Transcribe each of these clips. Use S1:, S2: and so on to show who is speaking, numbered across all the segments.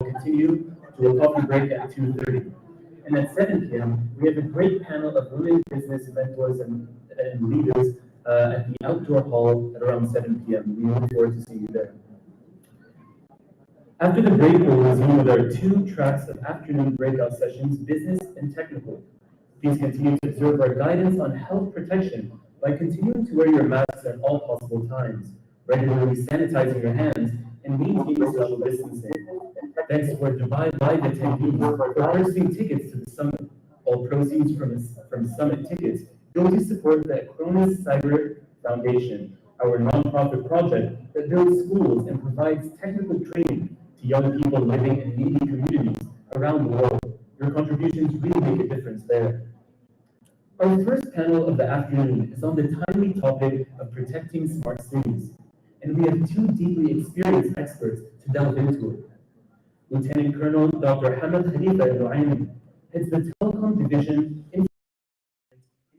S1: We'll continue to a coffee break at 2:30. And at 7 p.m., we have a great panel of women business mentors and leaders at the outdoor hall at around 7 p.m. We look forward to seeing you there. After the break, we'll resume with our 2 tracks of afternoon breakout sessions, business and technical. Please continue to observe our guidance on health protection by continuing to wear your masks at all possible times, regularly sanitizing your hands, and maintaining social distancing. Thanks to our Dubai Live attendees for purchasing tickets to the summit. All proceeds from summit tickets go to support the Acronis Cyber Foundation, our nonprofit project that builds schools and provides technical training to young people living in needy communities around the world. Your contributions really make a difference there. Our first panel of the afternoon is on the timely topic of protecting smart cities, and we have 2 deeply experienced experts to delve into it. Lieutenant Colonel Dr. Hamad Khalifa al-Nuaimi heads the Telecom Division in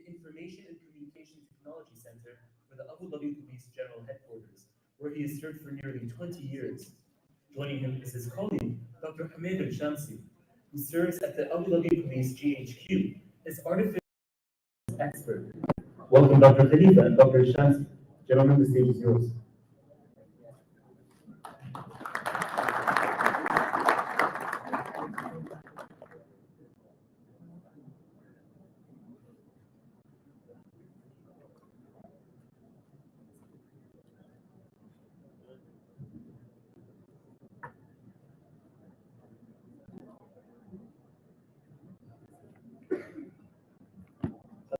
S1: Information and Communication Technology Center for the Abu Dhabi Police General Headquarters, where he has served for nearly 20 years. Joining him is his colleague, Dr. Hamid al-Shamsi, who serves at the Abu Dhabi Police GHQ as artificial expert. Welcome, Dr. Khalifa and Dr. Shamsi. Gentlemen, the stage is yours.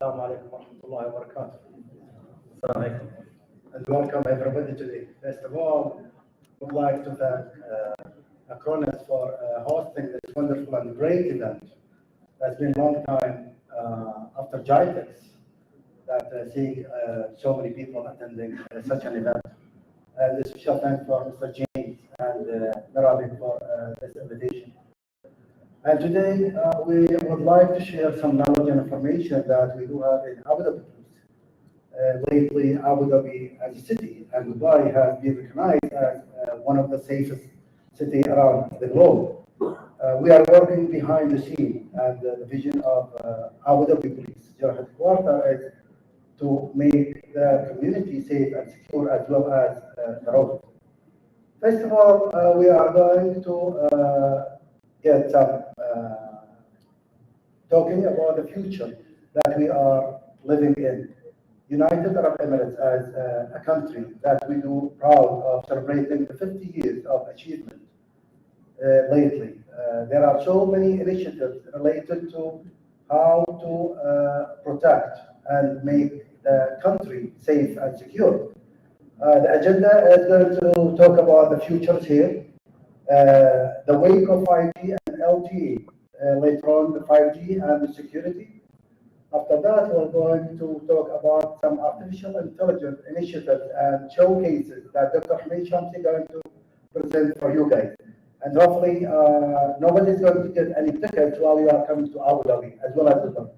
S2: Assalamu alaikum wa rahmatullahi wa barakatuh.
S1: Assalamu alaikum.
S2: And welcome everybody today. First of all, I would like to thank Acronis for hosting this wonderful and great event. It's been a long time after GITEX that seeing so many people attending such an event. And a special thanks for Mr. James and Merabi for this invitation. And today we would like to share some knowledge and information that we do have in Abu Dhabi. Lately, Abu Dhabi as a city and Dubai has been recognized as one of the safest cities around the globe. We are working behind the scene, and the vision of Abu Dhabi Police General Headquarters is to make the community safe and secure as well as the road. First of all, we are going to get some talking about the future that we are living in. United Arab Emirates as a country that we do proud of celebrating the 50 years of achievement lately. There are so many initiatives related to how to protect and make the country safe and secure. The agenda is going to talk about the futures here, the wake of 5G and LTE, later on the 5G and the security. After that, we're going to talk about some artificial intelligence initiatives and showcases that Dr. Hamid Shamsi is going to present for you guys. And hopefully, nobody is going to get any tickets while you are coming to Abu Dhabi, as well as Dubai.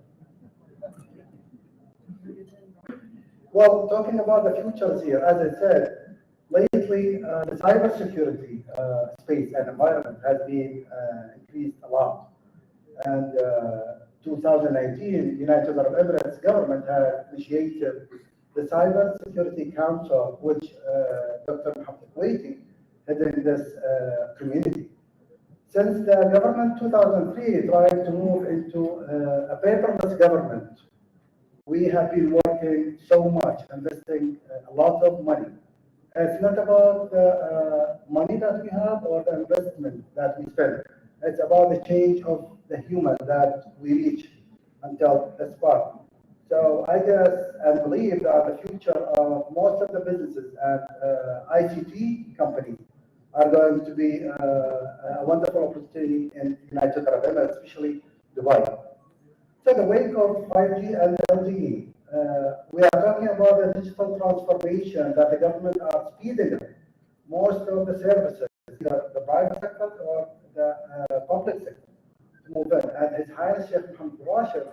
S2: Well, talking about the futures here, as I said, lately, the cybersecurity space and environment has been increased a lot. And 2019, United Arab Emirates government has initiated the Cyber Security Council, which Dr. Mohammed Kuwaiti heading this community. Since the government 2003 tried to move into a paperless government, we have been working so much, investing a lot of money. It's not about the money that we have or the investment that we spend. It's about the change of the human that we reach until this part. So I guess and believe that the future of most of the businesses and ICT companies are going to be a wonderful opportunity in United Arab Emirates, especially Dubai. So the wake of 5G and LTE, we are talking about the digital transformation that the government are speeding up. Most of the services, either the private sector or the public sector, to move in. And His Highness Sheikh Mohammed Rashid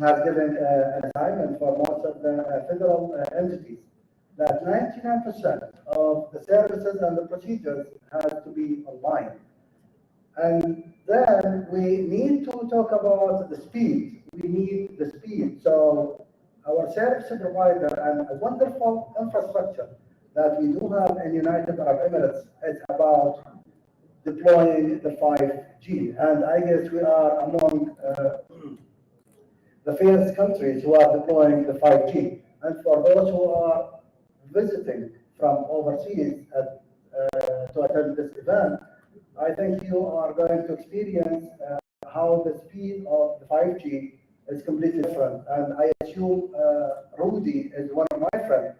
S2: has given an assignment for most of the federal entities that 99% of the services and the procedures has to be online. And then we need to talk about the speed. We need the speed. So our service provider and a wonderful infrastructure that we do have in United Arab Emirates is about deploying the 5G. And I guess we are among the first countries who are deploying the 5G. And for those who are visiting from overseas to attend this event, I think you are going to experience how the speed of the 5G is completely different. And I assume Rudy is one of my friends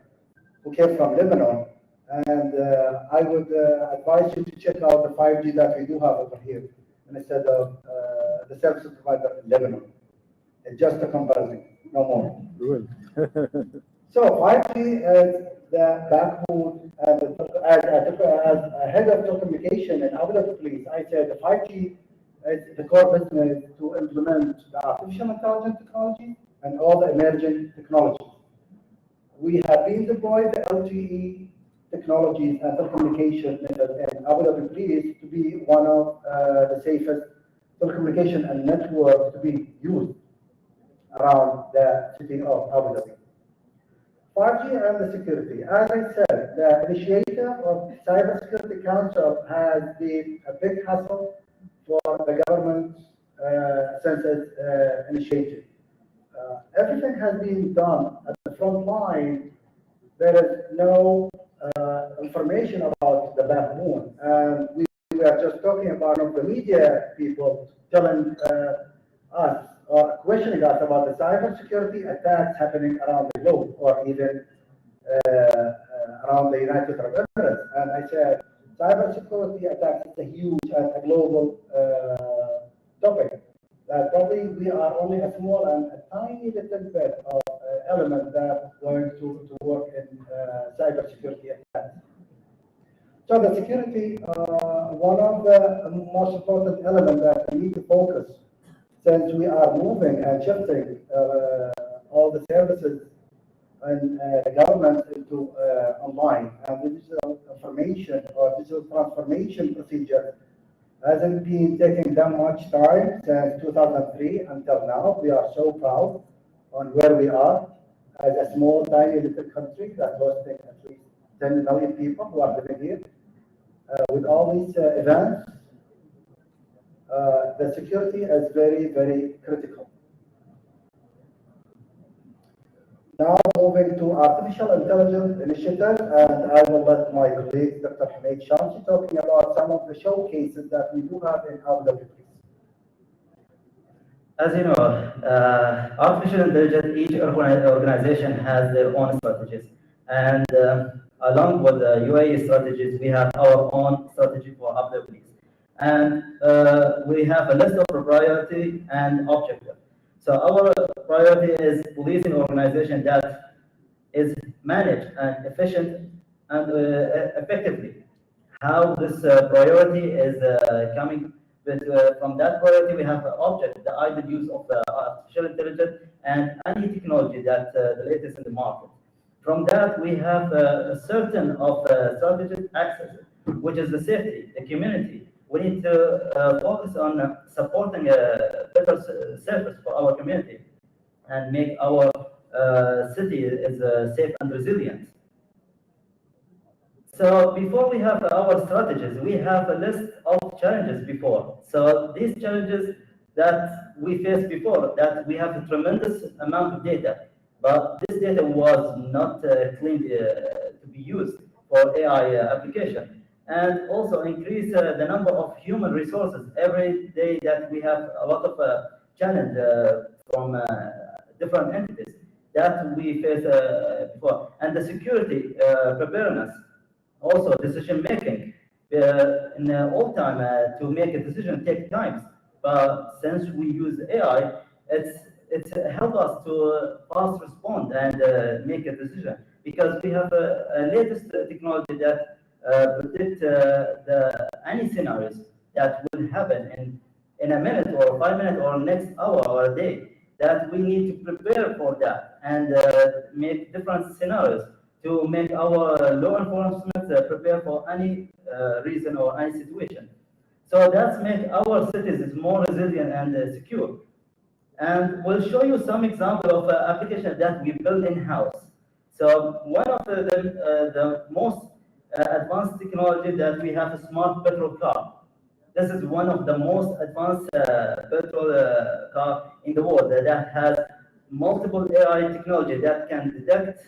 S2: who came from Lebanon. And I would advise you to check out the 5G that we do have over here instead of the service provider in Lebanon. It's just a comparison, no more.
S3: Good.
S2: So 5G is the backbone, and as a head of telecommunication in Abu Dhabi Police, I said the 5G is the core business to implement the artificial intelligence technology and all the emerging technologies. We have been deployed the LTE technologies and telecommunication method in Abu Dhabi Police to be one of the safest telecommunication and network to be used around the city of Abu Dhabi. 5G and the security. As I said, the initiator of Cybersecurity Council has been a big hassle for the government since its initiative. Everything has been done at the front line. There is no information about the backbone. And we were just talking about the media people telling us or questioning us about the cybersecurity attacks happening around the globe or even around the United Arab Emirates. And I said, cybersecurity attacks is a huge and a global topic. That probably we are only a small and a tiny little bit of element that's going to work in cybersecurity attacks. So the security, one of the most important elements that we need to focus since we are moving and shifting all the services and government into online and digital information or digital transformation procedure hasn't been taking that much time since 2003 until now. We are so proud on where we are as a small, tiny little country that hosting at least 10 million people who are living here. With all these events, the security is very, very critical. Now moving to artificial intelligence initiative, and I will let my colleague Dr. Hamid Shamsi talking about some of the showcases that we do have in Abu Dhabi.
S4: As you know, artificial intelligence, each organization has their own strategies. And along with the UAE strategies, we have our own strategy for Abu Dhabi. And we have a list of priority and objective. So our priority is policing organization that is managed and efficient and effectively. How this priority is coming with, from that priority, we have an object, the ideal use of artificial intelligence and any technology that the latest in the market. From that, we have a certain of strategic access, which is the safety, the community. We need to focus on supporting a better service for our community and make our city is safe and resilient. So before we have our strategies, we have a list of challenges before. So these challenges that we faced before, that we have a tremendous amount of data, but this data was not clean to be used for AI application. And also increase the number of human resources. Every day that we have a lot of challenge from different entities that we face before. And the security preparedness, also decision making. In all time, to make a decision take time. But since we use AI, it's helped us to fast respond and make a decision, because we have a latest technology that predict any scenarios that will happen in a minute or 5 minutes or next hour or a day, that we need to prepare for that and make different scenarios to make our law enforcement prepare for any reason or any situation. So that's make our cities more resilient and secure. And we'll show you some example of applications that we build in-house. So one of the most advanced technology that we have a smart petrol car. This is one of the most advanced petrol car in the world that has multiple AI technology that can detect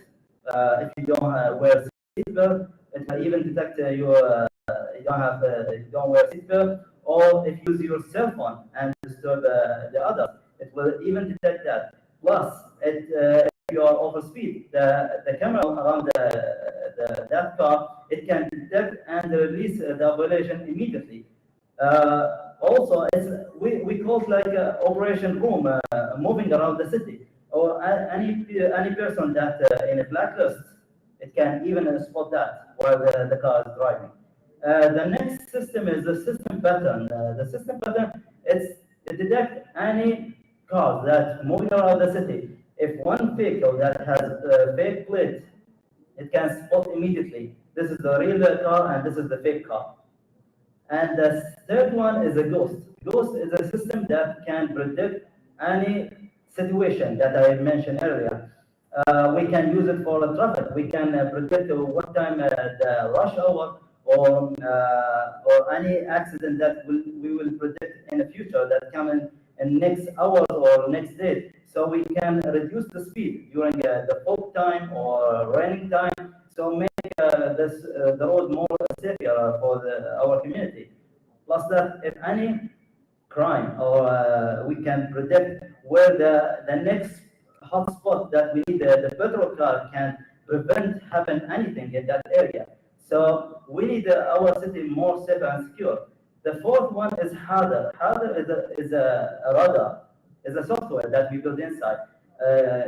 S4: if you don't wear seatbelt. It can even detect you don't wear seatbelt, or if you use your cell phone and disturb the others, it will even detect that. Plus, if you are over speed, the camera around that car, it can detect and release the violation immediately. Also, we call it like a operation room, moving around the city, or any person that in a blacklist, it can even spot that while the car is driving. The next system is the system pattern. The system pattern, it detects any cars that moving around the city. If one vehicle that has a fake plate, it can spot immediately. This is the real car and this is the fake car. And the third one is a ghost. Ghost is a system that can predict any situation that I mentioned earlier. We can use it for traffic. We can predict what time the rush hour or any accident that we will predict in the future that come in next hour or next day. So we can reduce the speed during the fog time or raining time. So make the road more safer for our community. Plus that, if any crime or we can predict where the next hotspot that we need the petrol car can prevent happen anything in that area. So we need our city more safe and secure. The fourth one is harder. Harder is a radar, is a software that we build inside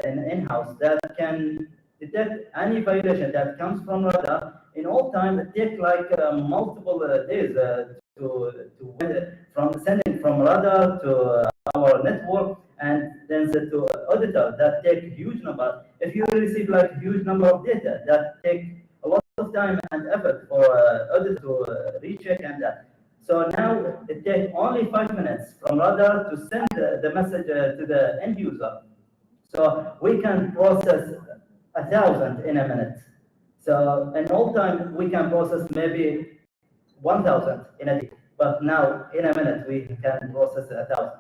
S4: in-house that can detect any violation that comes from radar in all time. It takes like multiple days to from sending from radar to our network and then send to auditor. That take huge number. If you receive like huge number of data, that take a lot of time and effort for auditor to recheck and that. So now it takes only 5 minutes from radar to send the message to the end user. So we can process 1,000 in a minute. So in all time we can process maybe 1,000 in a day, but now in a minute we can process 1,000.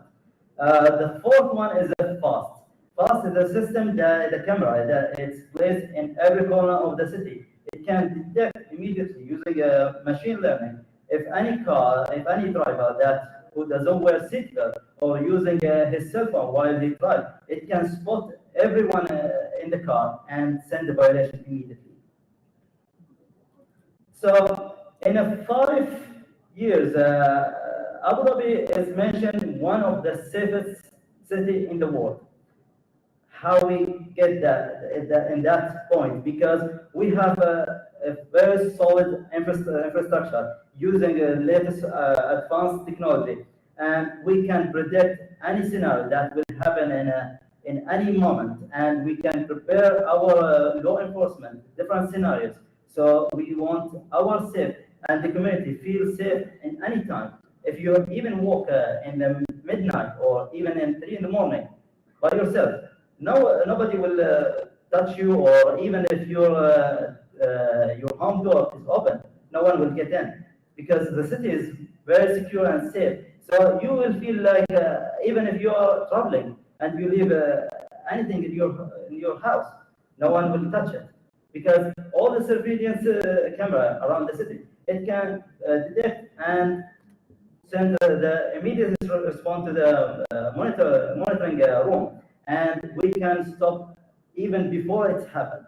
S4: The fourth one is a fast. Fast is a system that the camera that it's placed in every corner of the city. It can detect immediately using machine learning if any car, if any driver that who doesn't wear seatbelt or using his cell phone while he drives, it can spot everyone in the car and send the violation immediately. So in a 5 years, Abu Dhabi is mentioned one of the safest city in the world. How we get that in that point? Because we have a very solid infrastructure using the latest advanced technology, and we can predict any scenario that will happen in any moment, and we can prepare our law enforcement different scenarios. So we want our safe and the community feel safe in any time. If you even walk in the midnight or even in 3 in the morning by yourself, nobody will touch you, or even if your home door is open, no one will get in because the city is very secure and safe. So you will feel like even if you are traveling and you leave anything in your house, no one will touch it because all the surveillance camera around the city, it can detect and send the immediate response to the monitoring room, and we can stop even before it's happened.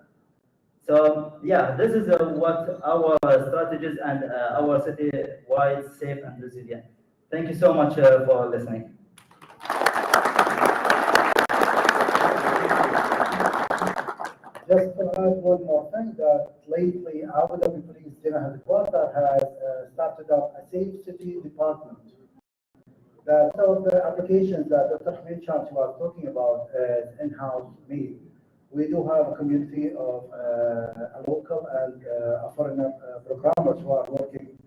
S4: So yeah, this is what our strategies and our city-wide safe and resilient. Thank you so much for listening.
S2: Just to add one more thing, that lately Abu Dhabi Police General Headquarters has started up a safe city department. That some of the applications that Dr. Hamid Shamsi was talking about is in-house made. We do have a community of a local and a foreigner programmers who are working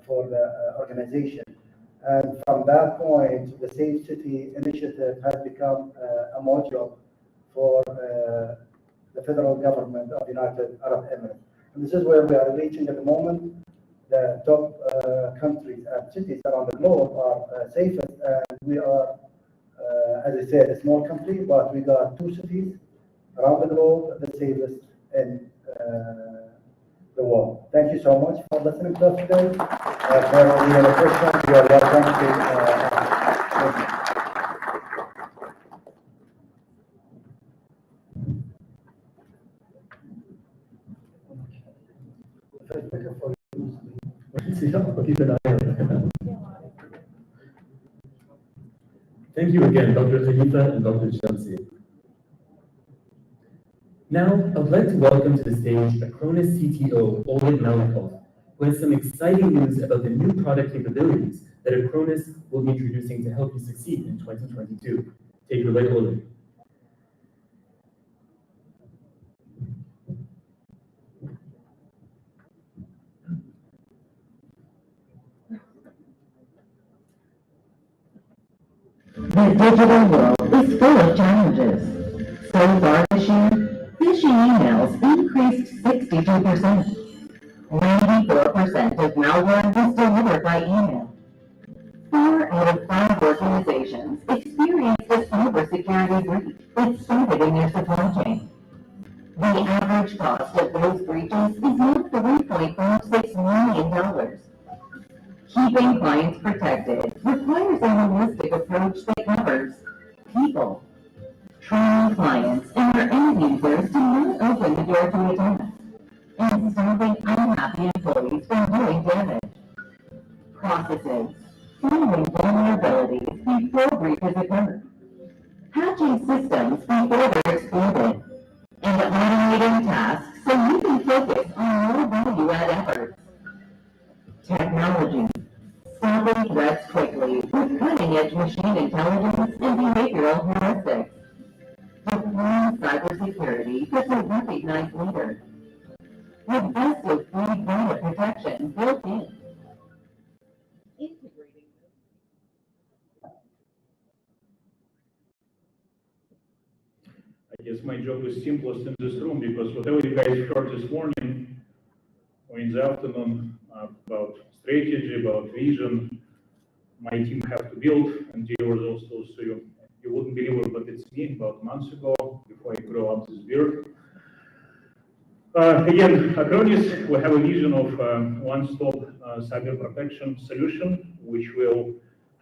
S2: for the organization. And from that point, the Safe City initiative has become a module for the federal government of the United Arab Emirates. And this is where we are reaching at the moment. The top countries and cities around the globe are safest, and we are, as I said, a small country, but we got 2 cities around the globe the safest in the world. Thank you so much for listening to us today. For any questions, you are welcome to.
S1: Thank you again, Dr. Khalifa and Dr. Shamsi. Now, I'd like to welcome to the stage Acronis CTO, Oleg Malikov, who has some exciting news about the new product capabilities that Acronis will be introducing to help you succeed in 2022. Take it away, Oleg.
S3: The digital world is full of challenges. So far this year, phishing emails increased 62%. 94% of malware was delivered by email. 4 out of 5 organizations experienced a cybersecurity breach that started in their supply chain. The average cost of those breaches is now $3.56 million. Keeping clients protected requires a holistic approach that covers people, training clients and their end users to not open the door to attacks, and stopping unhappy employees from doing damage. Processes, finding vulnerabilities before breaches occur, patching systems before they're exploited, and automating tasks so you can focus on more value-add efforts. Technology, stopping threats quickly with cutting-edge machine intelligence and behavioral heuristics. Deploying cybersecurity as a recognized leader. With best-of-breed data protection built in. Integrating.
S5: I guess my job is simplest in this room because whatever you guys heard this morning or in the afternoon about strategy, about vision, my team have to build and deliver those tools to you. You wouldn't believe it, but it's me about months ago, before I grew up this beard. Again, Acronis, we have a vision of one-stop cyber protection solution, which will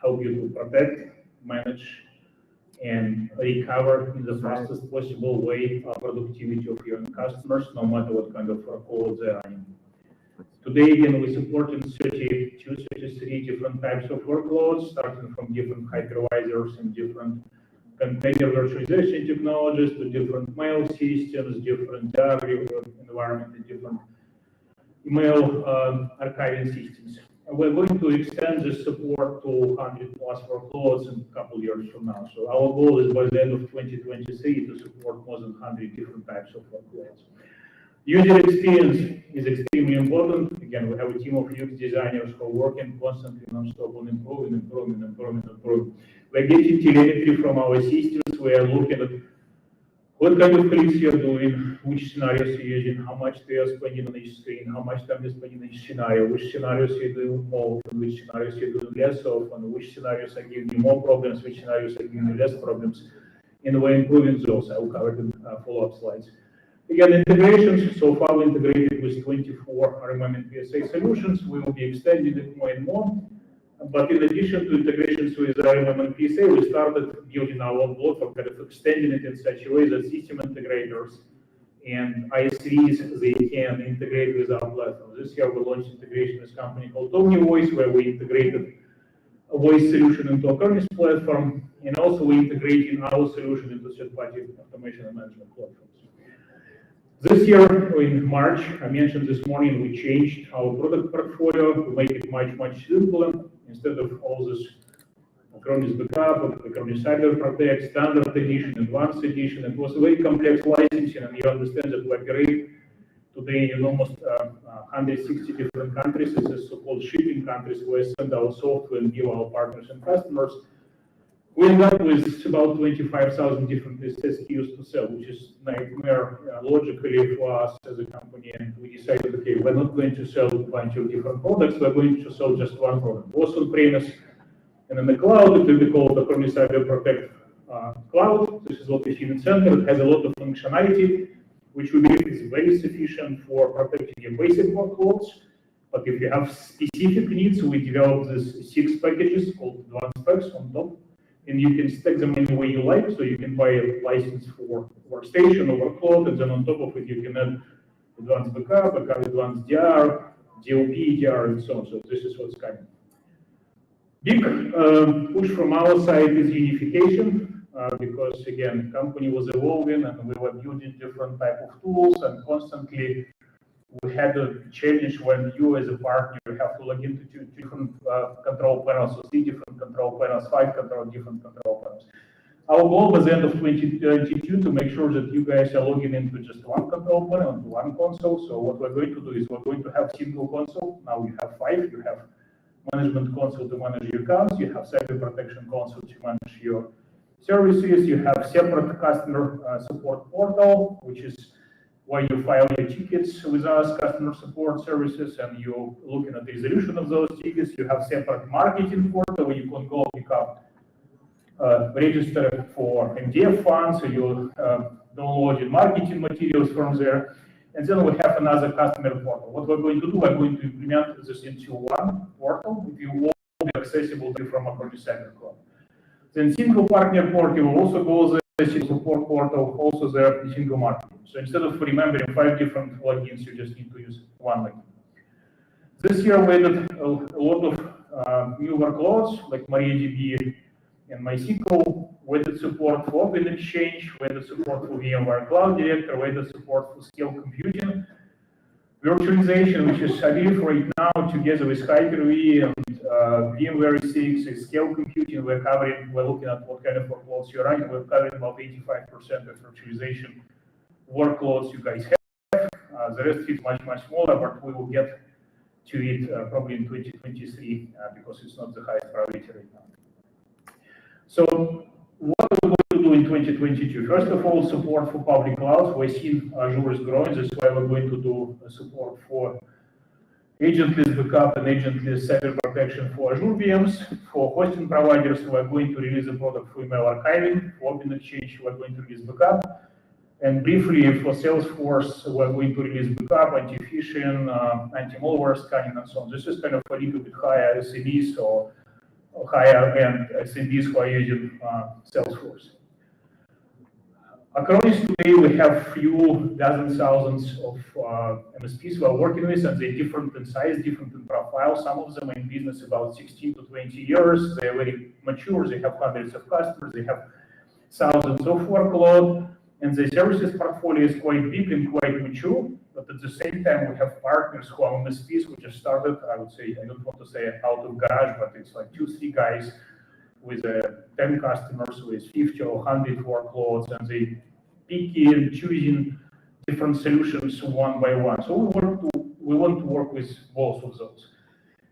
S5: help you to protect, manage, and recover in the fastest possible way productivity of your customers, no matter what kind of workload they are in. Today, again, we support in 32, 33 different types of workloads, starting from different hypervisors and different container virtualization technologies to different mail systems, different diary environment, and different email archiving systems. And we're going to extend this support to 100 plus workloads in a couple of years from now. So our goal is by the end of 2023 to support more than 100 different types of workloads. User experience is extremely important. Again, we have a team of UX designers who are working constantly non-stop on improving. We're getting telemetry from our systems. We are looking at what kind of clicks you're doing, which scenarios you're using, how much they are spending on each screen, how much time you're spending on each scenario, which scenarios you're doing more often, which scenarios you're doing less often, which scenarios are giving you more problems, which scenarios are giving you less problems, and we're improving those. I will cover it in follow-up slides. Again, integrations, so far we integrated with 24 RMM and PSA solutions. We will be extending it more and more. But in addition to integrations with RMM and PSA, we started building our own platform, kind of extending it in such a way that system integrators and ISVs, they can integrate with our platform. This year we launched integration with a company called OmniVoice, where we integrated a voice solution into Acronis platform, and also we integrating our solution into third-party automation and management platforms. This year, in March, I mentioned this morning, we changed our product portfolio to make it much simpler. Instead of all this Acronis Backup, Acronis Cybersecurity, Standard Edition, Advanced Edition, it was a very complex licensing, and you understand that we operate today in almost 160 different countries. It's a so-called shipping countries where we send our software and give our partners and customers. We end up with about 25,000 different SKUs to sell, which is nightmare logically for us as a company. And we decided, okay, we're not going to sell a bunch of different products. We're going to sell just one product, both on premise and in the cloud. It will be called the Acronis Cybersecurity Cloud. This is what we see in the center. It has a lot of functionality, which we believe is very sufficient for protecting your basic workloads. But if you have specific needs, we developed these 6 packages called advanced packs on top. And you can stack them any way you like. So you can buy a license for workstation or workload, and then on top of it, you can add advanced backup, advanced DR, DLP, DR, and so on. So this is what's coming. Big push from our side is unification, because again, the company was evolving and we were building different type of tools, and constantly we had a challenge when you as a partner have to log into 2 different control panels, so 3 different control panels, 5 different control panels. Our goal was the end of 2022 to make sure that you guys are logging into just one control panel and one console. So what we're going to do is we're going to have single console. Now you have 5. You have management console to manage your accounts. You have cyber protection console to manage your services. You have separate customer support portal, which is where you file your tickets with us, customer support services, and you're looking at the resolution of those tickets. You have separate marketing portal where you can go pick up, register for MDF funds, so you download marketing materials from there. And then we have another customer portal. What we're going to do, we're going to implement this into one portal. It will all be accessible from Acronis Cybersecurity. Then single partner portal will also go there. Support portal also there in single marketing. So instead of remembering 5 different logins, you just need to use one login. This year we added a lot of new workloads like MariaDB and MySQL. We added support for Open Exchange, we added support for VMware Cloud Director, we added support for scale computing, virtualization, which is I believe right now together with Hyper-V and VMware 6 is scale computing. We're looking at what kind of workloads you're running. We're covering about 85% of virtualization workloads you guys have. The rest is much smaller, but we will get to it probably in 2023 because it's not the highest priority right now. So what are we going to do in 2022? First of all, support for public clouds. We're seeing Azure is growing. That's why we're going to do support for agentless backup and agentless cyber protection for Azure VMs. For hosting providers, we're going to release a product for email archiving. For Open Exchange, we're going to release backup. And briefly, for Salesforce, we're going to release backup, anti-phishing, anti-malware scanning, and so on. This is kind of a little bit higher SMEs or higher end SMBs who are using Salesforce. Acronis today, we have few dozen thousands of MSPs we are working with, and they're different in size, different in profile. Some of them are in business about 16 to 20 years. They're very mature. They have hundreds of customers. They have thousands of workload, and the services portfolio is quite big and quite mature. But at the same time, we have partners who are MSPs who just started. I would say, I don't want to say out of garage, but it's like 2-3 guys with 10 customers with 50 or 100 workloads, and they picking and choosing different solutions one by one. So we want to work with both of those.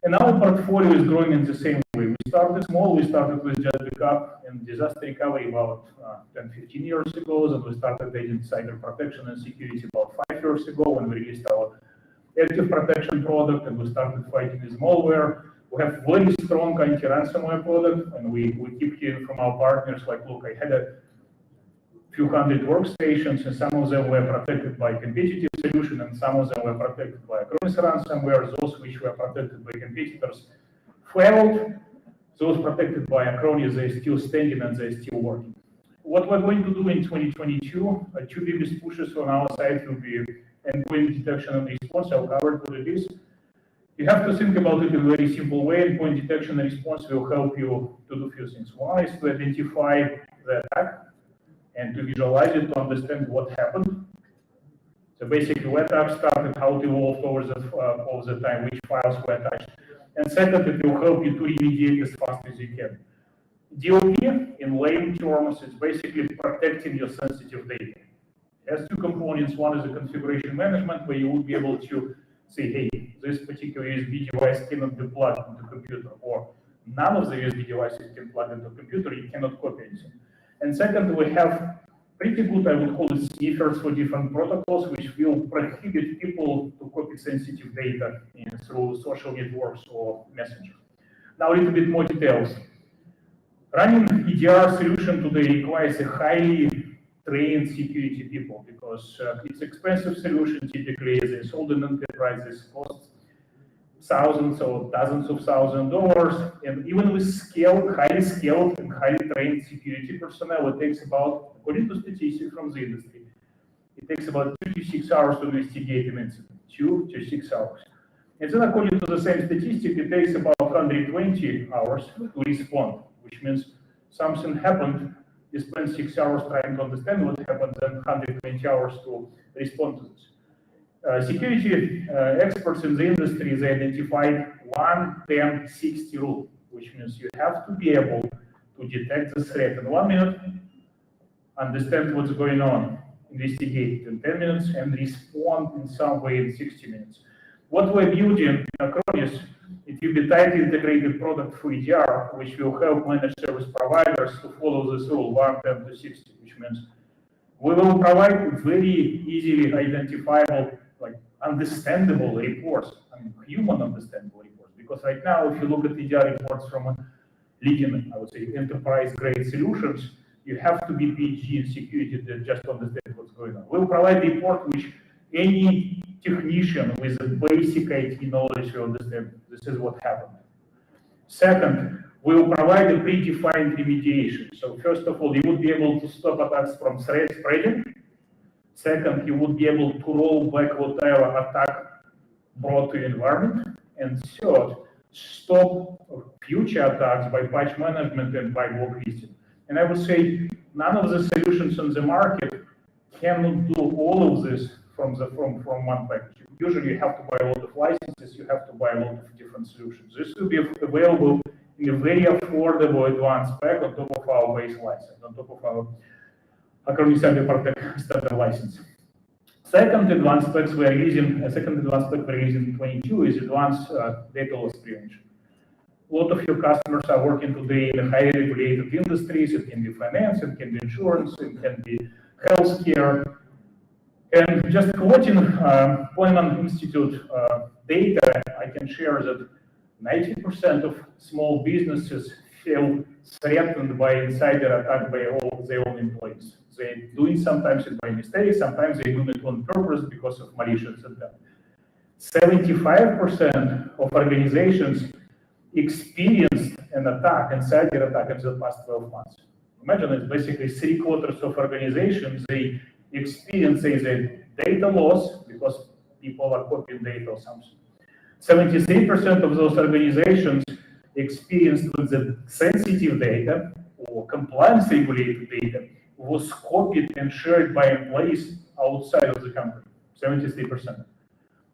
S5: And our portfolio is growing in the same way. We started small. We started with just backup and disaster recovery about 10-15 years ago, and we started adding cyber protection and security about 5 years ago when we released our active protection product, and we started fighting with malware. We have very strong anti-ransomware product, and we keep hearing from our partners like, look, I had a few hundred workstations, and some of them were protected by competitive solution, and some of them were protected by Acronis ransomware. Those which were protected by competitors failed. Those protected by Acronis, they're still standing and they're still working. What we're going to do in 2022, 2 biggest pushes on our side will be endpoint detection and response. I'll cover what it is. You have to think about it in a very simple way. Endpoint detection and response will help you to do a few things. One is to identify the attack and to visualize it, to understand what happened. So basically, what attack started, how it evolved over the time, which files were touched. And second, it will help you to remediate as fast as you can. DLP, in lame terms, is basically protecting your sensitive data. It has two components. One is the configuration management, where you would be able to say, hey, this particular USB device cannot be plugged into a computer, or none of the USB devices can plug into a computer, you cannot copy anything. And second, we have pretty good, I would call it, sniffers for different protocols, which will prohibit people to copy sensitive data through social networks or messengers. Now, a little bit more details. Running EDR solution today requires a highly trained security people, because it's expensive solution. Typically, they sold in enterprises, costs thousands or dozens of thousands of dollars, and even with highly skilled and highly trained security personnel, it takes about, according to statistics from the industry, it takes about 2 to 6 hours to investigate an incident. 2 to 6 hours. And then, according to the same statistic, it takes about 120 hours to respond, which means something happened. You spend 6 hours trying to understand what happened, then 120 hours to respond to this. Security experts in the industry, they identified 1-10-60 rule, which means you have to be able to detect the threat in 1 minute, understand what's going on, investigate in 10 minutes, and respond in some way in 60 minutes. What we're building in Acronis, it will be tightly integrated product for EDR, which will help managed service providers to follow this rule 1-10-60, which means we will provide very easily identifiable, like understandable reports, human understandable reports. Because right now, if you look at EDR reports from leading, I would say, enterprise-grade solutions, you have to be PhD in security to just understand what's going on. We'll provide a report which any technician with a basic IT knowledge will understand this is what happened. Second, we will provide a predefined remediation. So first of all, you would be able to stop attacks from threat spreading. Second, you would be able to roll back whatever attack brought to your environment. And third, stop future attacks by patch management and by blacklisting. And I would say none of the solutions on the market cannot do all of this from one package. Usually you have to buy a lot of licenses, you have to buy a lot of different solutions. This will be available in a very affordable advanced pack on top of our base license, on top of our Acronis Cybersecurity standard license. Second advanced pack we're releasing in 22 is advanced data loss prevention. A lot of your customers are working today in highly regulated industries. It can be finance, it can be insurance, it can be healthcare. And just quoting Poynman Institute data, I can share that 90% of small businesses feel threatened by insider attack by all their own employees. They're doing sometimes it by mistake, sometimes they're doing it on purpose because of malicious intent. 75% of organizations experienced an attack, insider attack, in the past 12 months. Imagine it's basically 3/4 of organizations, they experience a data loss because people are copying data or something. 73% of those organizations experienced with the sensitive data or compliance regulated data was copied and shared by employees outside of the company, 73%.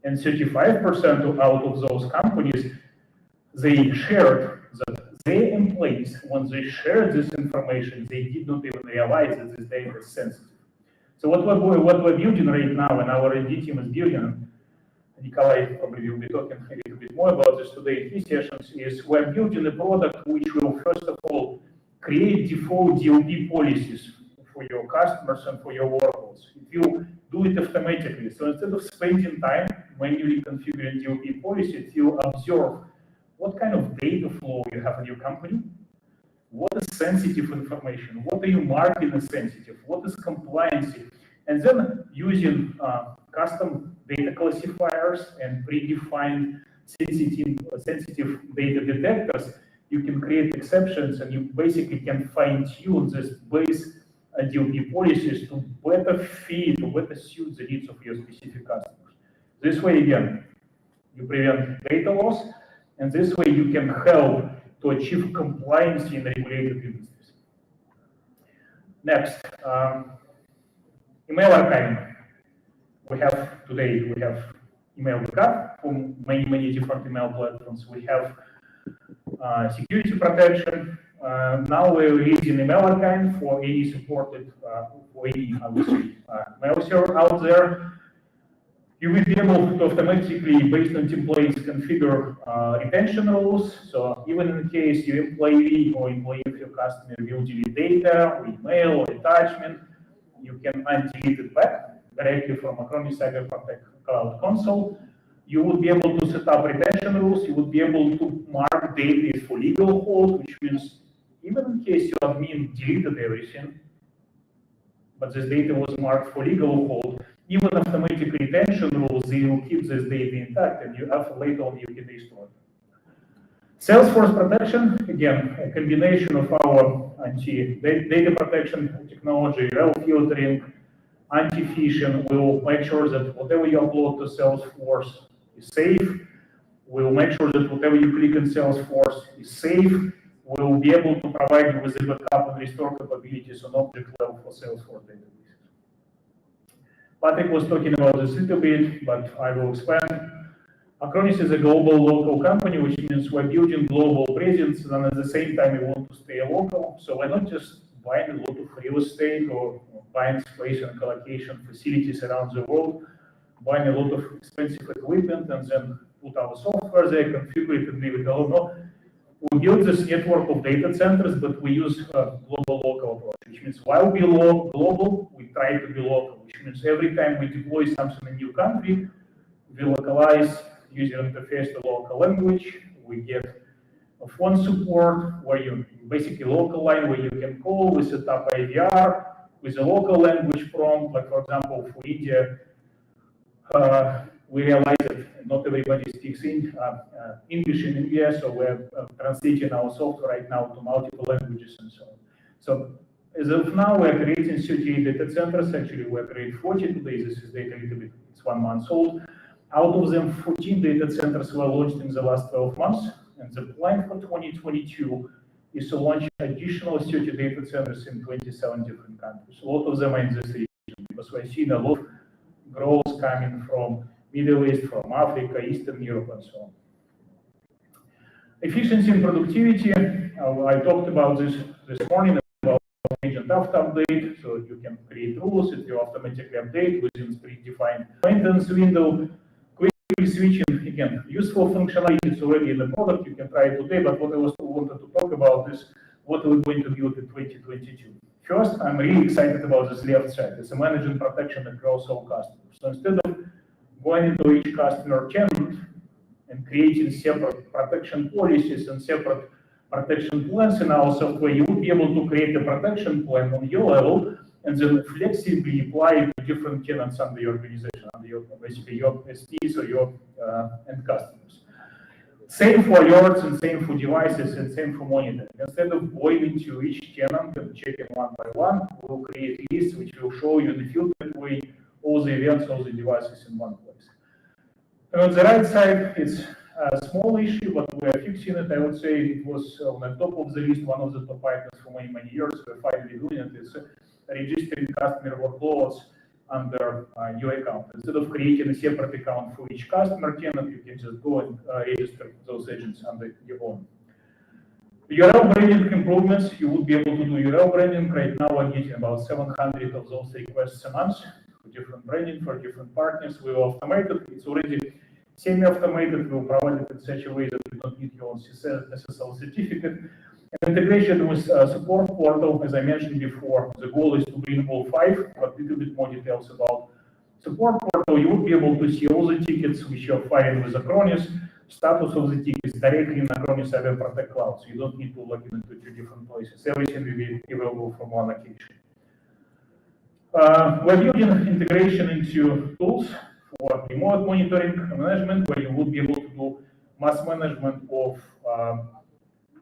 S5: And 35% out of those companies, they shared that their employees, when they shared this information, they did not even realize that this data is sensitive. So what we're building right now, and our R&D team is building, Nikolai probably will be talking a little bit more about this today in his sessions, is we're building a product which will first of all create default DLP policies for your customers and for your workloads. It will do it automatically. So instead of spending time manually configuring DLP policy, it will observe what kind of data flow you have in your company, what is sensitive information, what are you marking as sensitive, what is compliancy, and then using custom data classifiers and predefined sensitive data detectors, you can create exceptions and you basically can fine-tune this base DLP policies to better fit, to better suit the needs of your specific customers. This way, again, you prevent data loss, and this way you can help to achieve compliance in regulated industries. Next, email archiving. We have email backup from many different email platforms. We have security protection, Now we're releasing email archive for any supported, for any, I would say, mail server out there. You will be able to automatically, based on templates, configure retention rules. So even in case your employee or employee of your customer will delete data, or email, or attachment, you can undelete it back directly from Acronis Cybersecurity Cloud Console. You would be able to set up retention rules. You would be able to mark data for legal hold, which means even in case your admin deleted everything, but this data was marked for legal hold, even automatic retention rules, they will keep this data intact, and you after later on you can restore it. Salesforce protection, again, a combination of our anti-data protection technology, URL filtering, anti-phishing. Will make sure that whatever you upload to Salesforce is safe. We'll make sure that whatever you click in Salesforce is safe. We'll be able to provide you with a backup and restore capabilities on object level for Salesforce databases. Patrick was talking about this a little bit, but I will expand. Acronis is a global local company, which means we're building global presence, and at the same time we want to stay local. So we're not just buying a lot of real estate or buying space and collocation facilities around the world, buying a lot of expensive equipment and then put our software there, configure it and leave it alone. No. We build this network of data centers, but we use a global local approach, which means while we global, we try to be local, which means every time we deploy something in a new country, we localize user interface to local language. We get a phone support where you basically local line where you can call. We set up IVR with a local language prompt, like for example, for India, we realize that not everybody speaks English in India, so we're translating our software right now to multiple languages and so on. So as of now, we're creating 38 data centers. Actually, we're creating 40 today. This is data a little bit, it's 1 month old. Out of them, 14 data centers were launched in the last 12 months. And the plan for 2022 is to launch additional 30 data centers in 27 different countries. A lot of them are in this region because we're seeing a lot of growth coming from Middle East, from Africa, Eastern Europe, and so on. Efficiency and productivity. I talked about this morning about agent after update. So you can create rules that you automatically update within predefined maintenance window. Quick switching, again, useful functionality. It's already in the product. You can try it today. But what I was wanted to talk about is what we're going to build in 2022. First, I'm really excited about this left side. It's a managing protection across all customers. So instead of going into each customer tenant and creating separate protection policies and separate protection plans in our software, you would be able to create a protection plan on your level and then flexibly apply it to different tenants under your organization, under your, basically your SPs or your end customers. Same for alerts and same for devices and same for monitoring. Instead of going into each tenant and checking one by one, we'll create lists which will show you in a filtered way all the events, all the devices in one place. And on the right side, it's a small issue, but we're fixing it. I would say it was on the top of the list, one of the top items for many, many years. We're finally doing it. It's registering customer workloads under your account. Instead of creating a separate account for each customer tenant, you can just go and register those agents under your own. URL branding improvements, you would be able to do URL branding. Right now, we're getting about 700 of those requests a month for different branding, for different partners. We will automate it. It's already semi-automated. We'll provide it in such a way that you don't need your own SSL certificate. And integration with support portal, as I mentioned before, the goal is to bring all 5, but a little bit more details about support portal. You would be able to see all the tickets which are filed with Acronis, status of the tickets directly in Acronis Cybersecurity Cloud, so you don't need to log into 2 different places. Everything will be available from one location. We're building integration into tools for remote monitoring and management, where you would be able to do mass management of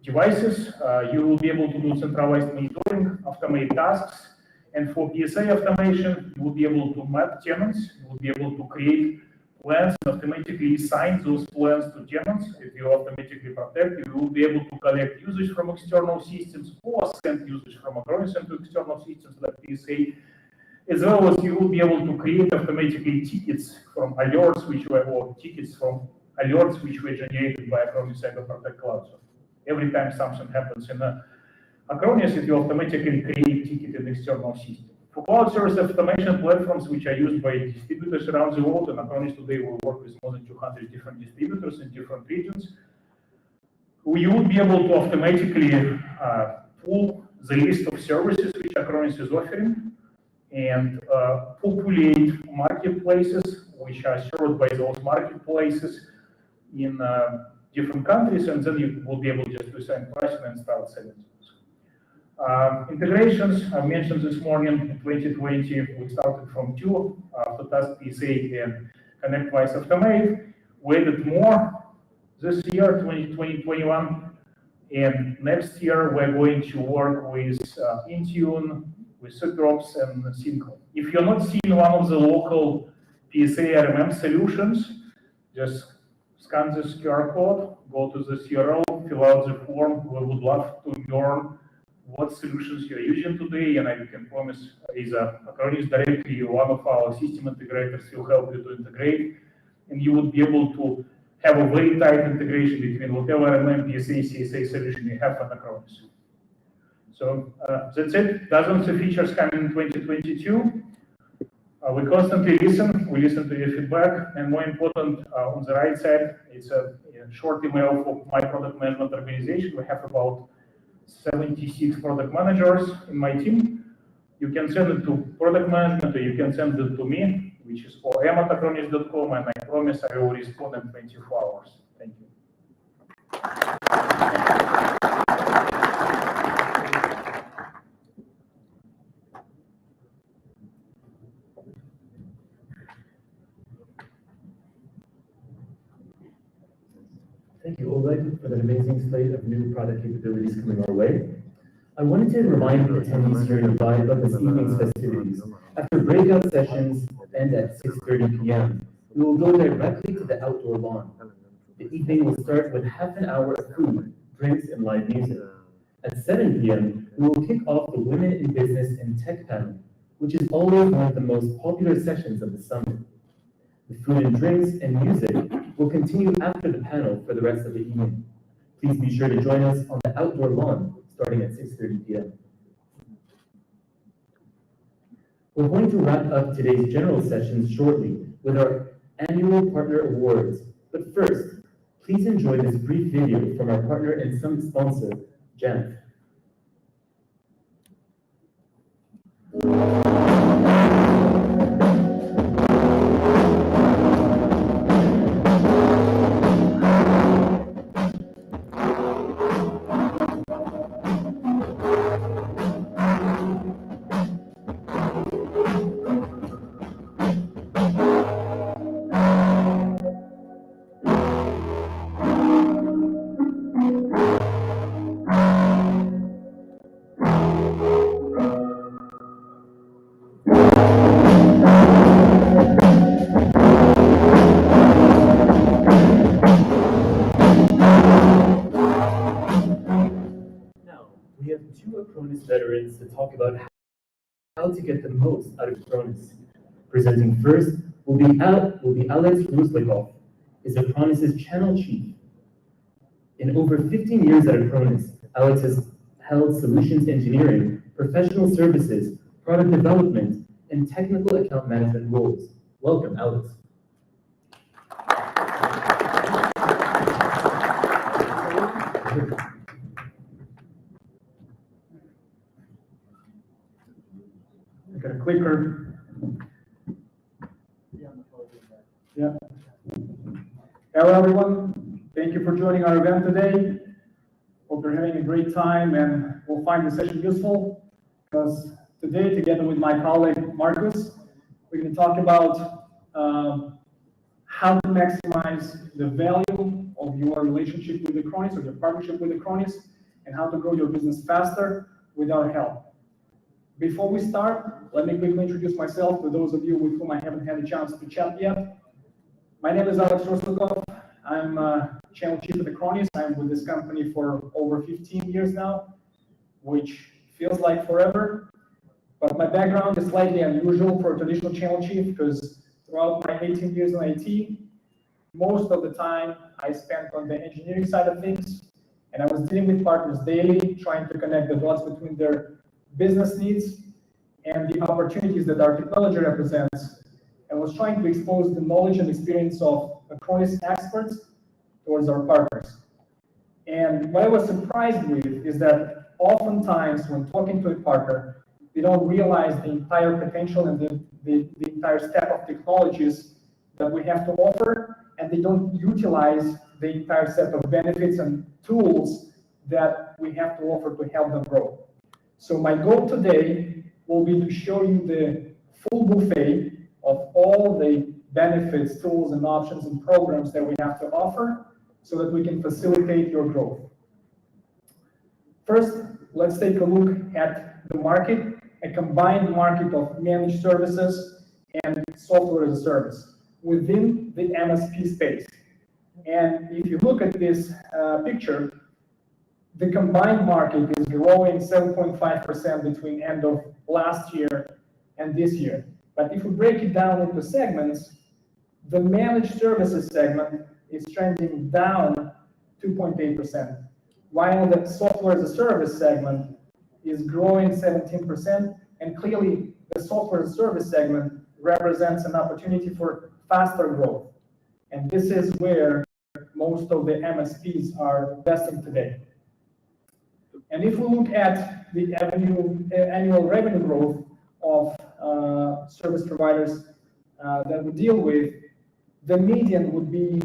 S5: devices. You will be able to do centralized monitoring, automate tasks, and for PSA automation, you will be able to map tenants. You will be able to create plans and automatically assign those plans to tenants. If you automatically protect, you will be able to collect usage from external systems or send usage from Acronis into external systems like PSA, as well as you will be able to create automatically tickets from alerts which were, or tickets from alerts which were generated by Acronis Cybersecurity Cloud. So every time something happens in Acronis, it will automatically create ticket in external system. For cloud service automation platforms, which are used by distributors around the world, and Acronis today will work with more than 200 different distributors in different regions, we would be able to automatically pull the list of services which Acronis is offering and populate marketplaces which are served by those marketplaces in different countries, and then you will be able just to assign pricing and start selling. Integrations, I mentioned this morning, in 2020, we started from 2, Autotask PSA and ConnectWise Automate. We added more this year, 2021, and next year we're going to work with Intune, with SecDrops and Synchro. If you're not seeing one of the local PSA RMM solutions, just scan this QR code, go to the CRO, fill out the form. We would love to learn what solutions you're using today, and I can promise either Acronis directly or one of our system integrators will help you to integrate, and you would be able to have a very tight integration between whatever RMM, PSA, CSA solution you have on Acronis. So that's it. Dozens of features coming in 2022. We constantly listen. We listen to your feedback, and more important, on the right side, it's a short email for my product management organization. We have about 76 product managers in my team. You can send it to product management, or you can send it to me, which is om@acronis.com, and I promise I will respond in 24 hours. Thank you.
S1: Thank you, Oleg, for that amazing slate of new product capabilities coming our way. I wanted to remind attendees here nearby about this evening's festivities. After breakout sessions end at 6:30 p.m., we will go directly to the outdoor lawn. The evening will start with half an hour of food, drinks, and live music. At 7 p.m., we will kick off the Women in Business and Tech panel, which is always one of the most popular sessions of the summit. The food and drinks and music will continue after the panel for the rest of the evening. Please be sure to join us on the outdoor lawn starting at 6:30 p.m. We're going to wrap up today's general sessions shortly with our annual partner awards. But first, please enjoy this brief video from our partner and summit sponsor, Jamf. Acronis veterans to talk about how to get the most out of Acronis. Presenting first will be Alex Ruslikov, is Acronis' channel chief. In over 15 years at Acronis, Alex has held solutions engineering, professional services, product development, and technical account management roles. Welcome, Alex. I got a clicker. Yeah. Hello, everyone. Thank you for joining our event today. Hope you're having a great time and will find the session useful, because today, together with my colleague Marcus, we're going to talk about how to maximize the value of your relationship with Acronis or your partnership with Acronis, and how to grow your business faster with our help. Before we start, let me quickly introduce myself to those of you with whom I haven't had a chance to chat yet. My name is Alex Ruslikov. I'm channel chief at Acronis. I'm with this company for over 15 years now, which feels like forever. But my background is slightly unusual for a traditional channel chief, because throughout my 18 years in IT, most of the time I spent on the engineering side of things,
S6: And I was dealing with partners daily, trying to connect the dots between their business needs and the opportunities that our technology represents, and was trying to expose the knowledge and experience of Acronis experts towards our partners. And what I was surprised with is that oftentimes when talking to a partner, they don't realize the entire potential and the entire stack of technologies that we have to offer, and they don't utilize the entire set of benefits and tools that we have to offer to help them grow. So my goal today will be to show you the full buffet of all the benefits, tools, and options and programs that we have to offer so that we can facilitate your growth. First, let's take a look at the market, a combined market of managed services and software as a service within the MSP space. And if you look at this picture, the combined market is growing 7.5% between end of last year and this year. But if we break it down into segments, the managed services segment is trending down 2.8%, while the software as a service segment is growing 17%, and clearly the software as a service segment represents an opportunity for faster growth. And this is where most of the MSPs are investing today. And if we look at the annual revenue growth of service providers that we deal with, the median would be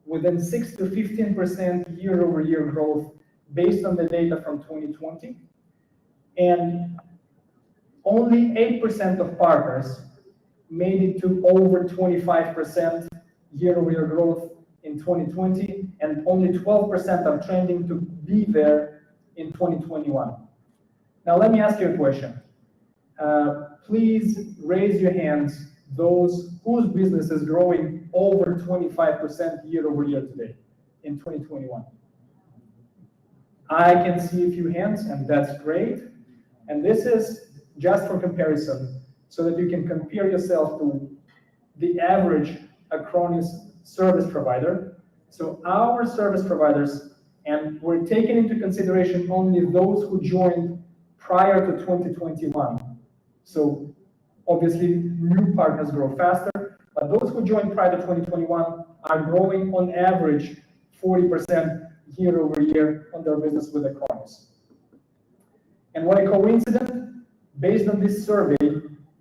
S6: within 6 to 15% year-over-year growth based on the data from 2020. And only 8% of partners made it to over 25% year-over-year growth in 2020, and only 12% are trending to be there in 2021. Now, let me ask you a question. Please raise your hands, those whose business is growing over 25% year-over-year today in 2021. I can see a few hands, and that's great. And this is just for comparison, so that you can compare yourself to the average Acronis service provider. So our service providers, and we're taking into consideration only those who joined prior to 2021. So obviously new partners grow faster, but those who joined prior to 2021 are growing on average 40% year-over-year on their business with Acronis. And what a coincidence, based on this survey,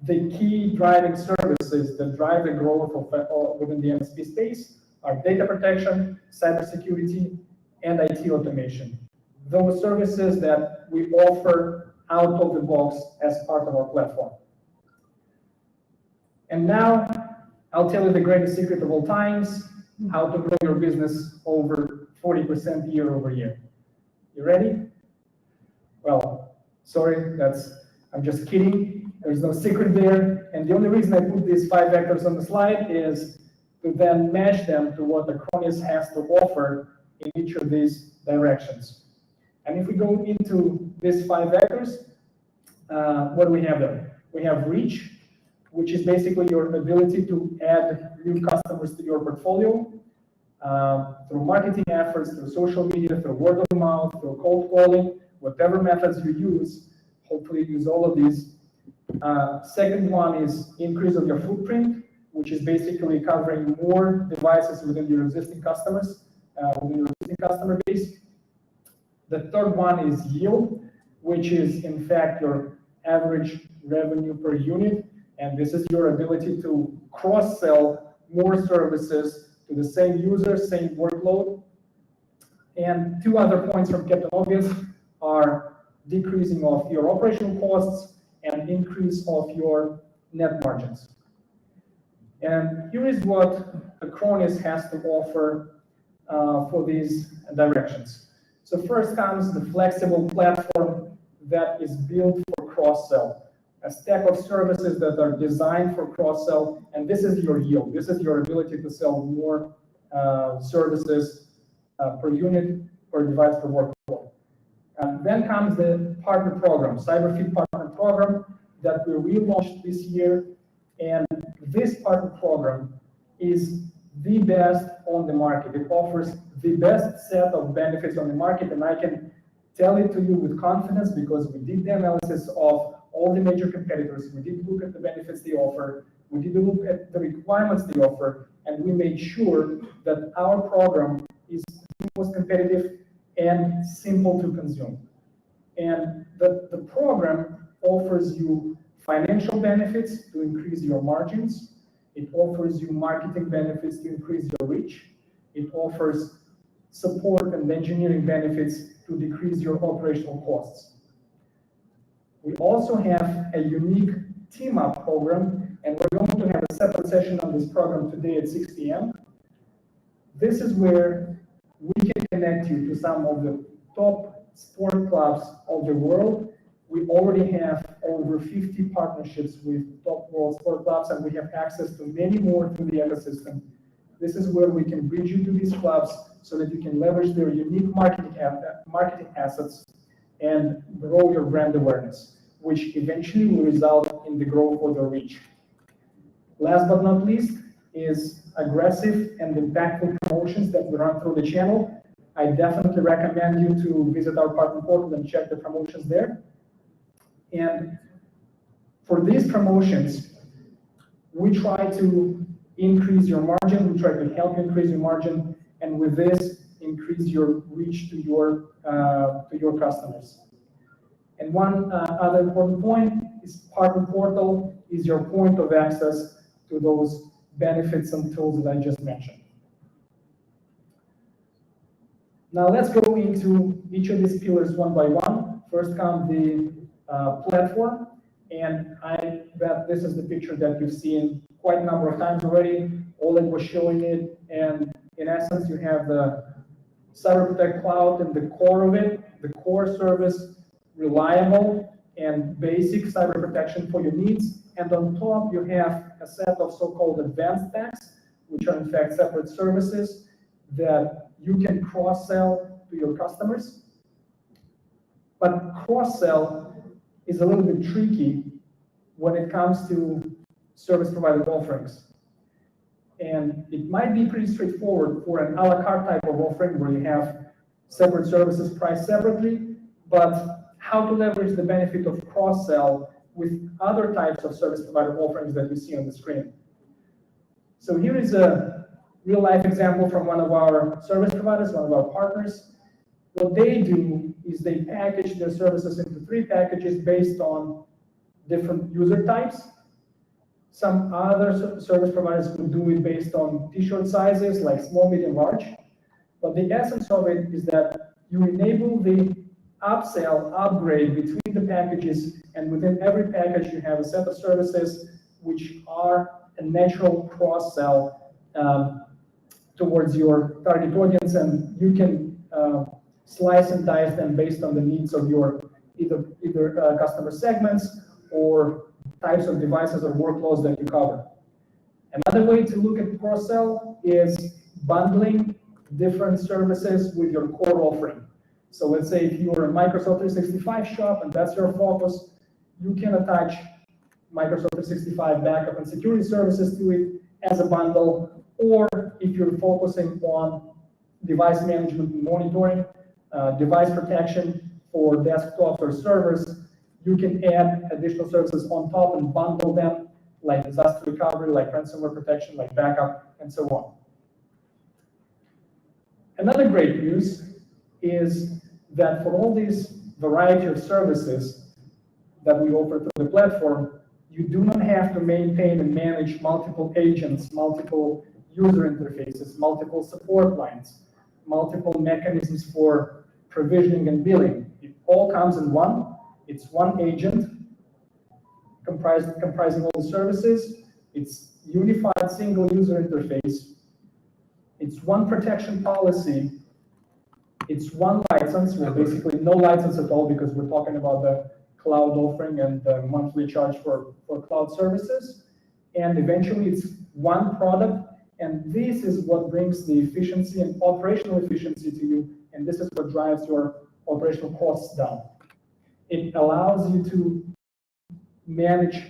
S6: the key driving services that drive the growth of within the MSP space are data protection, cybersecurity, and IT automation. Those services that we offer out of the box as part of our platform. And now I'll tell you the greatest secret of all times, how to grow your business over 40% year-over-year. You ready? Well, sorry, I'm just kidding. There's no secret there. And the only reason I put these 5 vectors on the slide is to then match them to what Acronis has to offer in each of these directions. And if we go into these 5 vectors, what do we have there? We have reach, which is basically your ability to add new customers to your portfolio through marketing efforts, through social media, through word of mouth, through cold calling, whatever methods you use. Hopefully you use all of these. Second one is increase of your footprint, which is basically covering more devices within your existing customers, within your existing customer base. The third one is yield, which is in fact your average revenue per unit. And this is your ability to cross-sell more services to the same user, same workload. And 2 other points from Captain Obvious are decreasing of your operational costs and increase of your net margins. And here is what Acronis has to offer for these directions. So first comes the flexible platform that is built for cross-sell. A stack of services that are designed for cross-sell, and this is your yield. This is your ability to sell more services per unit, per device, per workload. And then comes the partner program, CyberFit partner program that we relaunched this year. And this partner program is the best on the market. It offers the best set of benefits on the market, and I can tell it to you with confidence because we did the analysis of all the major competitors. We did look at the benefits they offer. We did look at the requirements they offer, and we made sure that our program is the most competitive and simple to consume. And the program offers you financial benefits to increase your margins. It offers you marketing benefits to increase your reach. It offers support and engineering benefits to decrease your operational costs. We also have a unique team-up program, and we're going to have a separate session on this program today at 6 p.m. This is where we can connect you to some of the top sport clubs of the world. We already have over 50 partnerships with top world sport clubs, and we have access to many more through the ecosystem. This is where we can bridge you to these clubs so that you can leverage their unique marketing assets and grow your brand awareness, which eventually will result in the growth of your reach. Last but not least is aggressive and impactful promotions that we run through the channel. I definitely recommend you to visit our partner portal and check the promotions there. And for these promotions, we try to increase your margin, we try to help you increase your margin, and with this, increase your reach to your customers. And one other important point is partner portal is your point of access to those benefits and tools that I just mentioned. Now let's go into each of these pillars one by one. First comes the platform, and I bet this is the picture that you've seen quite a number of times already. Oleg was showing it, and in essence, you have the CyberProtect Cloud and the core of it, the core service, reliable and basic cyber protection for your needs. And on top, you have a set of so-called advanced packs, which are in fact separate services that you can cross-sell to your customers. But cross-sell is a little bit tricky when it comes to service provider offerings. And it might be pretty straightforward for an a la carte type of offering where you have separate services priced separately, but how to leverage the benefit of cross-sell with other types of service provider offerings that you see on the screen. So here is a real-life example from one of our service providers, one of our partners. What they do is they package their services into 3 packages based on different user types. Some other service providers will do it based on t-shirt sizes, like small, medium, large. But the essence of it is that you enable the upsell, upgrade between the packages, and within every package you have a set of services which are a natural cross-sell towards your target audience, and you can slice and dice them based on the needs of your either customer segments or types of devices or workloads that you cover. Another way to look at cross-sell is bundling different services with your core offering. So let's say if you're a Microsoft 365 shop and that's your focus, you can attach Microsoft 365 backup and security services to it as a bundle. Or if you're focusing on device management and monitoring, device protection for desktops or servers, you can add additional services on top and bundle them, like disaster recovery, like ransomware protection, like backup, and so on. Another great news is that for all these variety of services that we offer through the platform, you do not have to maintain and manage multiple agents, multiple user interfaces, multiple support lines, multiple mechanisms for provisioning and billing. It all comes in one. It's one agent comprising all the services. It's unified single user interface. It's one protection policy. It's one license, well, basically no license at all because we're talking about the cloud offering and the monthly charge for cloud services. And eventually it's one product. And this is what brings the efficiency and operational efficiency to you. And this is what drives your operational costs down. It allows you to manage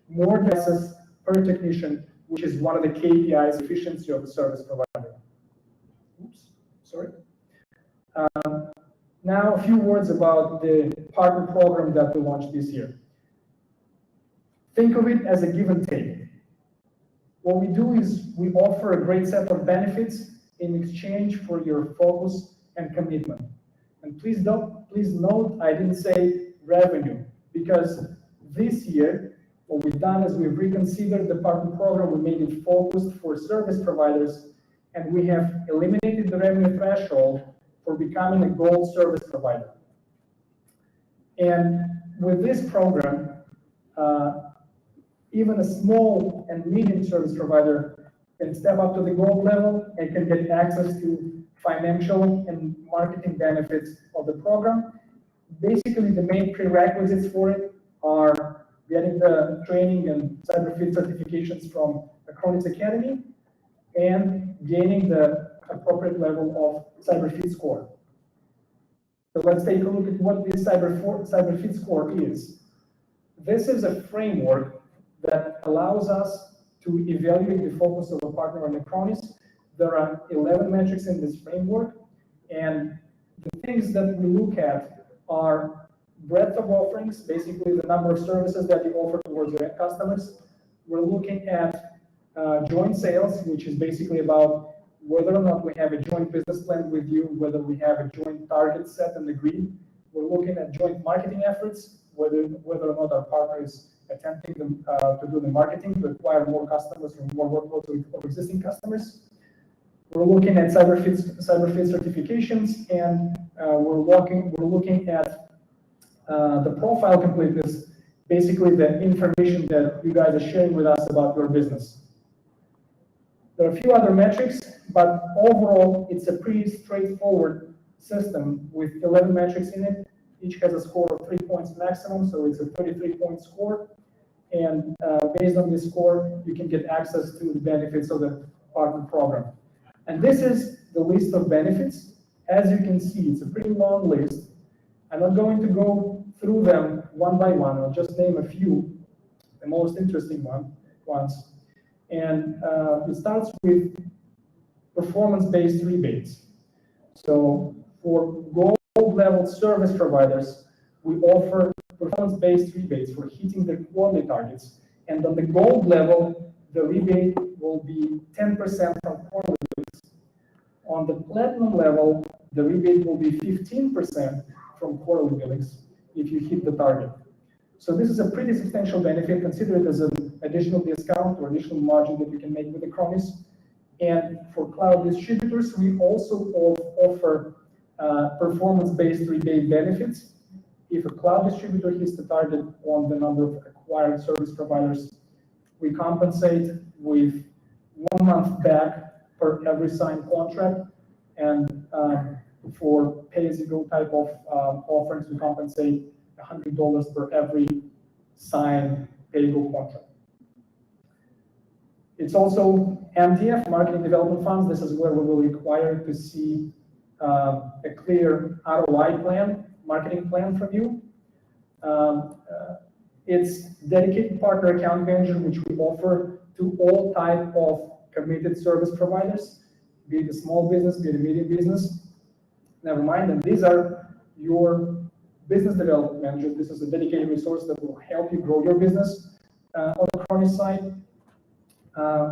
S6: more devices per technician, which is one of the KPIs, efficiency of the service provider. Oops, sorry. Now a few words about the partner program that we launched this year. Think of it as a give and take. What we do is we offer a great set of benefits in exchange for your focus and commitment. And please note, I didn't say revenue, because this year, what we've done is we've reconsidered the partner program, we made it focused for service providers, and we have eliminated the revenue threshold for becoming a gold service provider. And with this program, even a small and medium service provider can step up to the gold level and can get access to financial and marketing benefits of the program. Basically, the main prerequisites for it are getting the training and CyberFit certifications from Acronis Academy and gaining the appropriate level of CyberFit score. So let's take a look at what this CyberFit score is. This is a framework that allows us to evaluate the focus of a partner on Acronis. There are 11 metrics in this framework, and the things that we look at are breadth of offerings, basically the number of services that you offer towards your end customers. We're looking at joint sales, which is basically about whether or not we have a joint business plan with you, whether we have a joint target set and agreed. We're looking at joint marketing efforts, whether or not our partner is attempting to do the marketing to acquire more customers or more workloads of existing customers. We're looking at CyberFit certifications, and we're looking at the profile completeness, basically the information that you guys are sharing with us about your business. There are a few other metrics, but overall, it's a pretty straightforward system with 11 metrics in it. Each has a score of 3 points maximum, so it's a 33-point score. And based on this score, you can get access to the benefits of the partner program. And this is the list of benefits. As you can see, it's a pretty long list. I'm not going to go through them one by one. I'll just name a few, the most interesting ones. And it starts with performance-based rebates. So for gold-level service providers, we offer performance-based rebates for hitting their quality targets. And on the gold level, the rebate will be 10% from quarterly billings. On the platinum level, the rebate will be 15% from quarterly billings if you hit the target. So this is a pretty substantial benefit. Consider it as an additional discount or additional margin that you can make with Acronis. And for cloud distributors, we also offer performance-based rebate benefits. If a cloud distributor hits the target on the number of acquired service providers, we compensate with 1 month back per every signed contract. And for pay-as-you-go type of offerings, we compensate $100 per every signed pay-as-you-go contract. It's also MDF, Marketing Development Funds. This is where we will require to see a clear ROI plan, marketing plan from you. It's dedicated partner account manager, which we offer to all type of committed service providers, be it a small business, be it a medium business. Never mind, and these are your business development managers. This is a dedicated resource that will help you grow your business. On the Acronis side,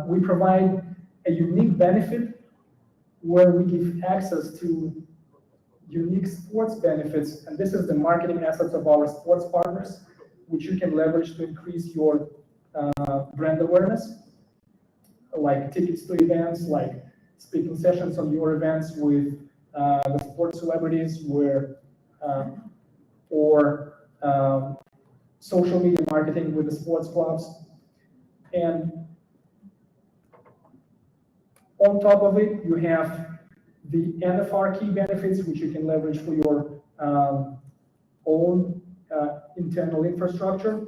S6: we provide a unique benefit where we give access to unique sports benefits, and this is the marketing assets of our sports partners, which you can leverage to increase your brand awareness, like tickets to events, like speaking sessions on your events with the sports celebrities, or social media marketing with the sports clubs. And on top of it, you have the NFR key benefits, which you can leverage for your own internal infrastructure.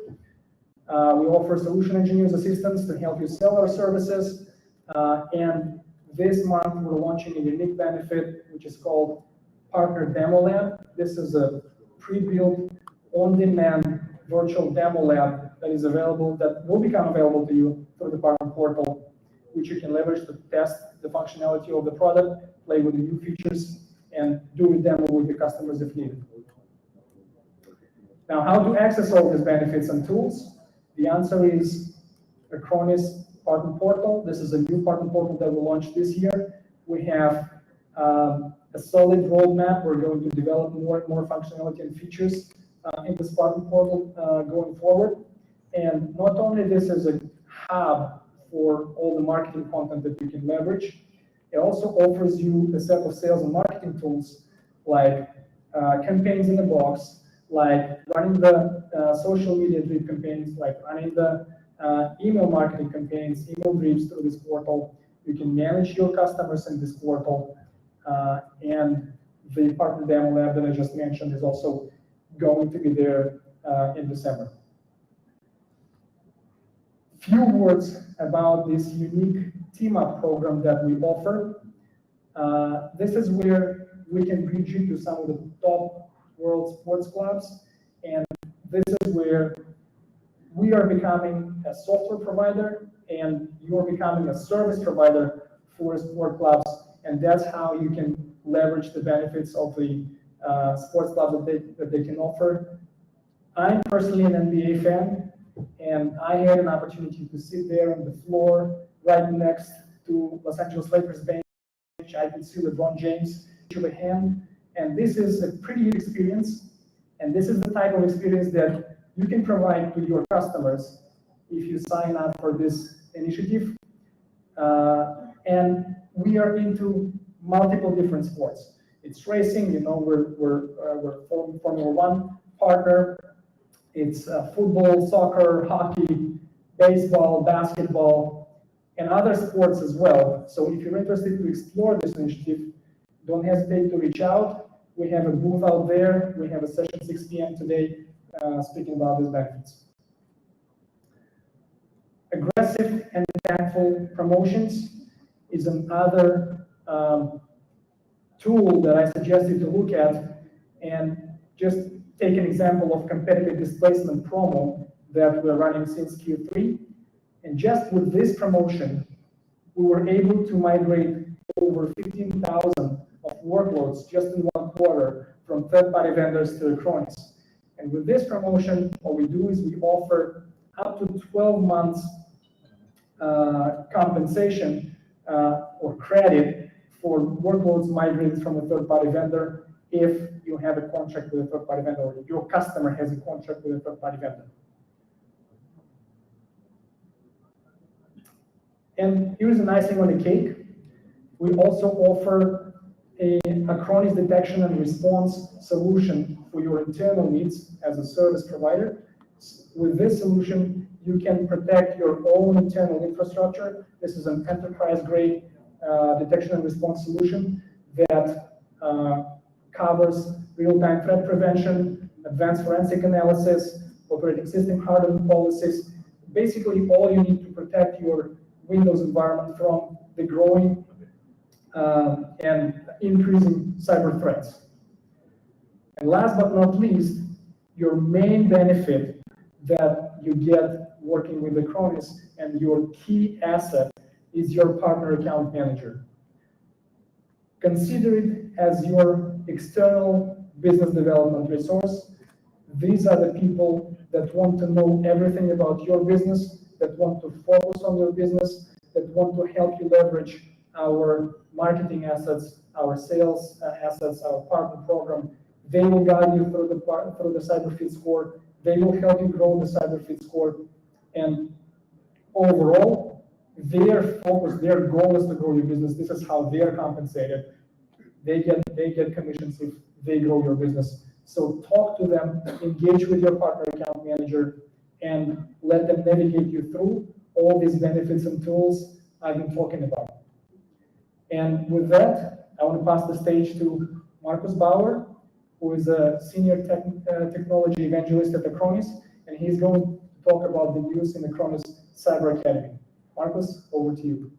S6: We offer solution engineers assistance to help you sell our services. And this month, we're launching a unique benefit, which is called Partner Demo Lab. This is a pre-built, on-demand virtual demo lab that will become available to you through the partner portal, which you can leverage to test the functionality of the product, play with the new features, and do a demo with the customers if needed. Now, how to access all these benefits and tools? The answer is Acronis Partner Portal. This is a new partner portal that we launched this year. We have a solid roadmap. We're going to develop more and more functionality and features in this partner portal going forward. And not only this is a hub for all the marketing content that you can leverage, it also offers you a set of sales and marketing tools like campaigns in a box, like running the social media drip campaigns, like running the email marketing campaigns, email drips through this portal. You can manage your customers in this portal. And the partner demo lab that I just mentioned is also going to be there in December. Few words about this unique team-up program that we offer. This is where we can bridge you to some of the top world sports clubs, and this is where we are becoming a software provider and you are becoming a service provider for sport clubs, and that's how you can leverage the benefits of the sports clubs that they can offer. I'm personally an NBA fan, and I had an opportunity to sit there on the floor right next to Los Angeles Lakers bench. I could see LeBron James give a hand, and this is a pretty good experience, and this is the type of experience that you can provide to your customers if you sign up for this initiative. And we are into multiple different sports. It's racing, you know, we're Formula One partner. It's football, soccer, hockey, baseball, basketball, and other sports as well. So if you're interested to explore this initiative, don't hesitate to reach out. We have a booth out there. We have a session 6 p.m. today speaking about these benefits. Aggressive and impactful promotions is another tool that I suggest you to look at, and just take an example of competitive displacement promo that we're running since Q3. And just with this promotion, we were able to migrate over 15,000 of workloads just in 1 quarter from third-party vendors to Acronis. And with this promotion, what we do is we offer up to 12 months compensation or credit for workloads migrated from a third-party vendor if you have a contract with a third-party vendor or your customer has a contract with a third-party vendor. And here's an icing on the cake. We also offer a Acronis detection and response solution for your internal needs as a service provider. With this solution, you can protect your own internal infrastructure. This is an enterprise-grade detection and response solution that covers real-time threat prevention, advanced forensic analysis, operating system hardening policies. Basically, all you need to protect your Windows environment from the growing and increasing cyber threats. And last but not least, your main benefit that you get working with Acronis and your key asset is your partner account manager. Consider it as your external business development resource. These are the people that want to know everything about your business, that want to focus on your business, that want to help you leverage our marketing assets, our sales assets, our partner program. They will guide you through the CyberFit score. They will help you grow the CyberFit score. And overall, their focus, their goal is to grow your business. This is how they are compensated. They get commissions if they grow your business. So talk to them, engage with your partner account manager, and let them navigate you through all these benefits and tools I've been talking about. And with that, I want to pass the stage to Marcus Bauer, who is a senior technology evangelist at Acronis, and he's going to talk about the news in Acronis Cyber Academy. Marcus, over to you.